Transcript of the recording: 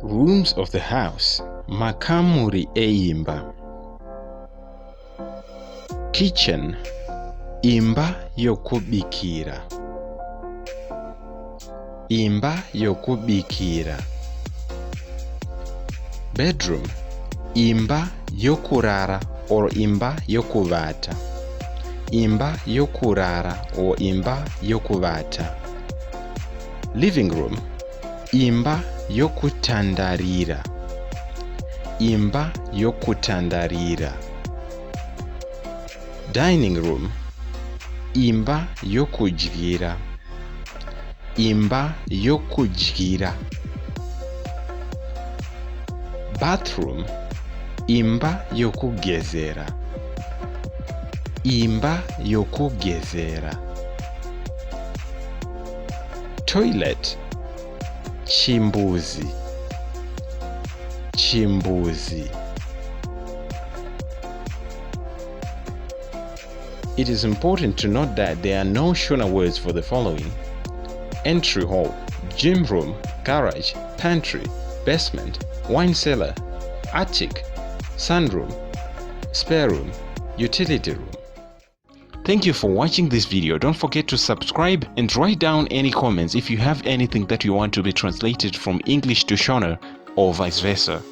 Rooms of the house, makamuri eimba. Kitchen, imba yokubikira. Imba yokubikira. Bedroom, imba yokurara or imba yokuvata. Imba yokurara or imba yokuvata. Living room, imba yokutandarira. Imba yokutandarira. Dining room, imba yokudyira. Imba yokudyira. Bathroom, imba yokugezera. Imba yokugezera. Toilet, chimbuzi. Chimbuzi. It is important to note that there are no Shona words for the following: entry hall, gym room, garage, pantry, basement, wine cellar, attic, sunroom, spare room, utility room. Thank you for watching this video. Don't forget to subscribe and write down any comments if you have anything that you want to be translated from English to Shona or vice versa.